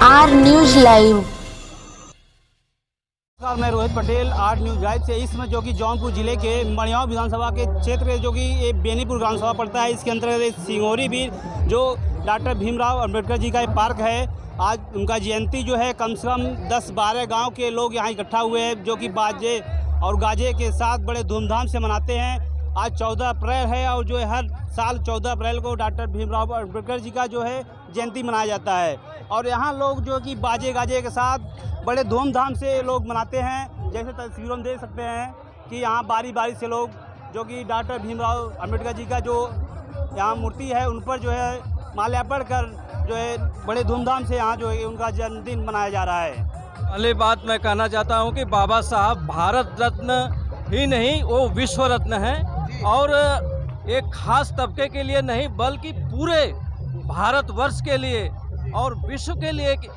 Are news live. मैं Rohit Patel, R news live से इस समय जो कि जौनपुर जिले के मड़ियाव विधानसभा के क्षेत्र जो कि ये बेनीपुर विधानसभा पड़ता है, इसके अंतर्गत सिंगोरी भी जो डॉक्टर भीमराव अंबेडकर जी का एक पार्क है। आज उनका जयंती जो है, कम से कम 10-12 गांव के लोग यहाँ इकट्ठा हुए हैं जो कि बाजे और गाजे के साथ बड़े धूमधाम से मनाते हैं। आज 14 अप्रैल है और जो है हर साल 14 अप्रैल को डॉक्टर भीमराव अंबेडकर जी का जो है जयंती मनाया जाता है। और यहाँ लोग जो कि बाजे गाजे के साथ बड़े धूमधाम से लोग मनाते हैं। जैसे तस्वीरों में देख सकते हैं कि यहाँ बारी बारी से लोग जो कि डॉक्टर भीमराव अंबेडकर जी का जो यहाँ मूर्ति है उन पर जो है माल्यार्पण कर जो है बड़े धूमधाम से यहाँ जो है उनका जन्मदिन मनाया जा रहा है। पहली बात मैं कहना चाहता हूँ कि बाबा साहब भारत रत्न ही नहीं, वो विश्व रत्न है। और एक खास तबके के लिए नहीं बल्कि पूरे भारतवर्ष के लिए और विश्व के लिए एक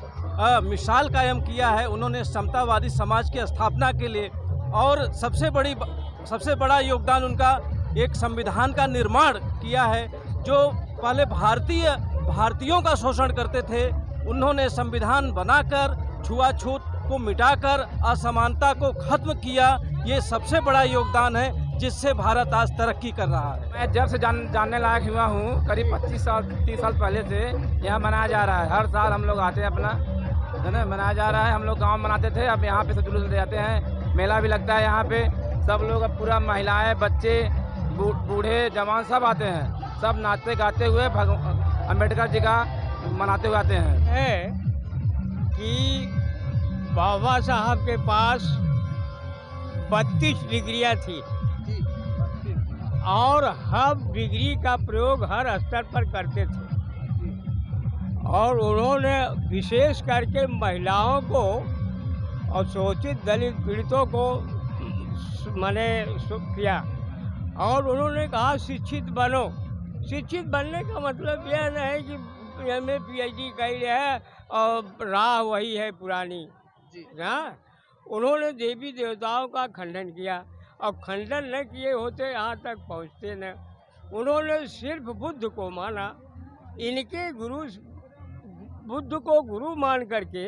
मिसाल कायम किया है उन्होंने समतावादी समाज की स्थापना के लिए। और सबसे बड़ा योगदान उनका एक संविधान का निर्माण किया है। जो पहले भारतीयों का शोषण करते थे, उन्होंने संविधान बनाकर छुआछूत को मिटाकर असमानता को खत्म किया। ये सबसे बड़ा योगदान है जिससे भारत आज तरक्की कर रहा है। मैं जब से जानने लायक हुआ हूँ, करीब 30 साल पहले से यहाँ मनाया जा रहा है। हर साल हम लोग आते हैं, अपना है ना मनाया जा रहा है। हम लोग गांव मनाते थे, अब यहाँ पे सब जुलूस ले जाते हैं। मेला भी लगता है यहाँ पे। सब लोग अब पूरा महिलाएं, बच्चे, बूढ़े, जवान सब आते हैं। सब नाचते गाते हुए अम्बेडकर जी का मनाते हुए आते हैं। कि बाबा साहब के पास 32 डिग्रियाँ थी और हर डिग्री का प्रयोग हर स्तर पर करते थे। और उन्होंने विशेष करके महिलाओं को और शोषित दलित पीड़ितों को माने किया। और उन्होंने कहा शिक्षित बनो। शिक्षित बनने का मतलब यह नहीं कि हमें PhD कही है और राह वही है पुरानी ना। उन्होंने देवी देवताओं का खंडन किया और खंडन न किए होते यहाँ तक पहुँचते न। उन्होंने सिर्फ बुद्ध को माना। इनके गुरु बुद्ध को गुरु मान करके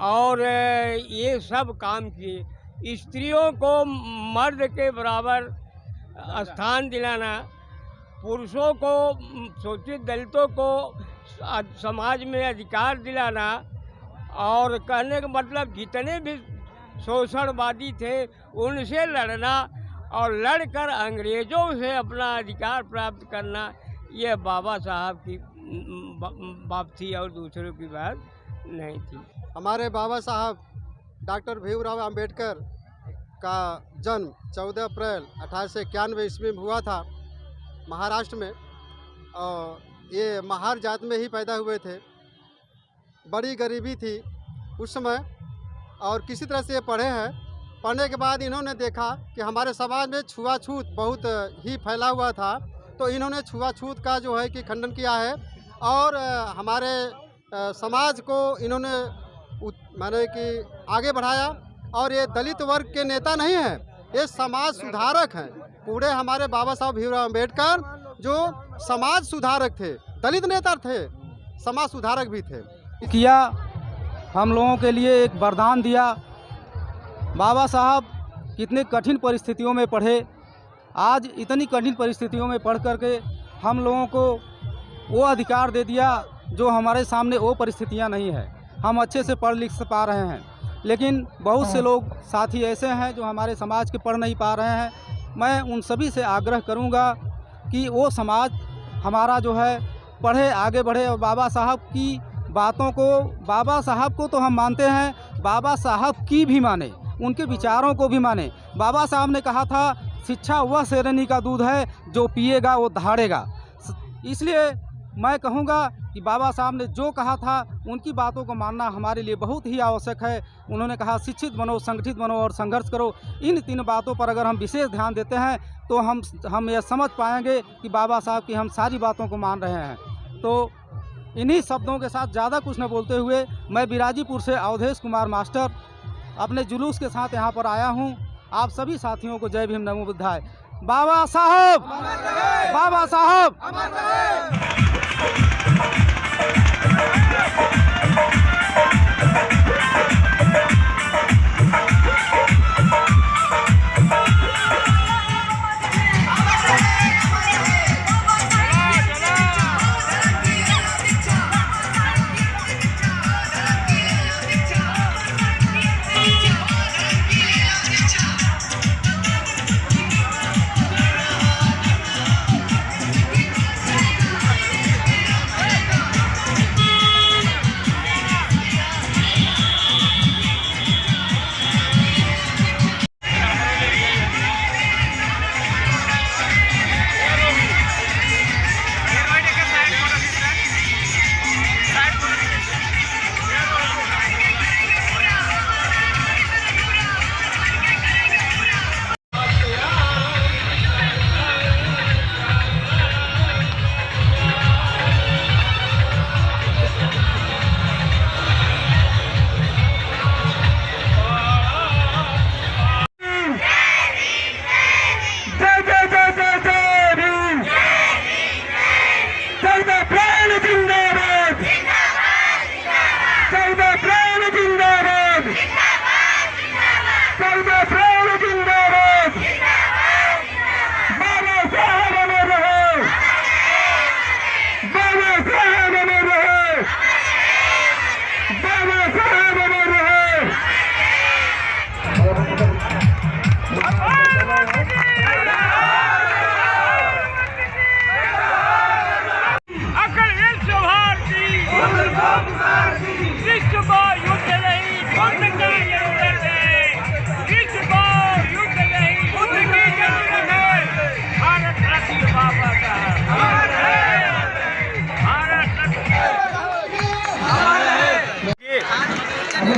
और ये सब काम किए। स्त्रियों को मर्द के बराबर स्थान दिलाना, पुरुषों को, शोषित दलितों को समाज में अधिकार दिलाना। और कहने का मतलब जितने भी शोषणवादी थे उनसे लड़ना और लड़कर अंग्रेज़ों से अपना अधिकार प्राप्त करना, ये बाबा साहब की बात थी और दूसरों की बात नहीं थी। हमारे बाबा साहब डॉक्टर भीमराव अंबेडकर का जन्म 14 अप्रैल 1891 ईस्वी में हुआ था महाराष्ट्र में। और ये महार जात में ही पैदा हुए थे। बड़ी गरीबी थी उस समय और किसी तरह से ये पढ़े हैं। पढ़ने के बाद इन्होंने देखा कि हमारे समाज में छुआछूत बहुत ही फैला हुआ था, तो इन्होंने छुआछूत का जो है कि खंडन किया है। और हमारे समाज को इन्होंने माने कि आगे बढ़ाया। और ये दलित वर्ग के नेता नहीं हैं, ये समाज सुधारक हैं। पूरे हमारे बाबा साहब भीमराव अंबेडकर जो समाज सुधारक थे, दलित नेता थे, समाज सुधारक भी थे। किया हम लोगों के लिए एक वरदान दिया। बाबा साहब कितने कठिन परिस्थितियों में पढ़े, आज इतनी कठिन परिस्थितियों में पढ़ करके हम लोगों को वो अधिकार दे दिया जो हमारे सामने वो परिस्थितियां नहीं है। हम अच्छे से पढ़ लिख पा रहे हैं, लेकिन बहुत से लोग साथी ऐसे हैं जो हमारे समाज के पढ़ नहीं पा रहे हैं। मैं उन सभी से आग्रह करूंगा कि वो समाज हमारा जो है पढ़े, आगे बढ़े और बाबा साहब की बातों को, बाबा साहब को तो हम मानते हैं, बाबा साहब की भी माने, उनके विचारों को भी माने। बाबा साहब ने कहा था शिक्षा वह शेरनी का दूध है जो पिएगा वो दहाड़ेगा। इसलिए मैं कहूँगा कि बाबा साहब ने जो कहा था उनकी बातों को मानना हमारे लिए बहुत ही आवश्यक है। उन्होंने कहा शिक्षित बनो, संगठित बनो और संघर्ष करो। इन 3 बातों पर अगर हम विशेष ध्यान देते हैं तो हम यह समझ पाएंगे कि बाबा साहब की हम सारी बातों को मान रहे हैं। तो इन्हीं शब्दों के साथ ज़्यादा कुछ न बोलते हुए मैं बिराजीपुर से अवधेश कुमार मास्टर अपने जुलूस के साथ यहाँ पर आया हूँ। आप सभी साथियों को जय भीम, नमो बुद्धाय। बाबा साहब, बाबा साहब।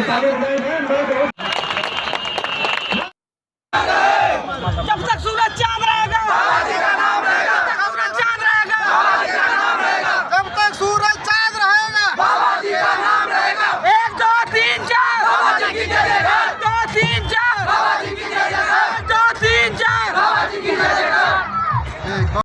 साबित नहीं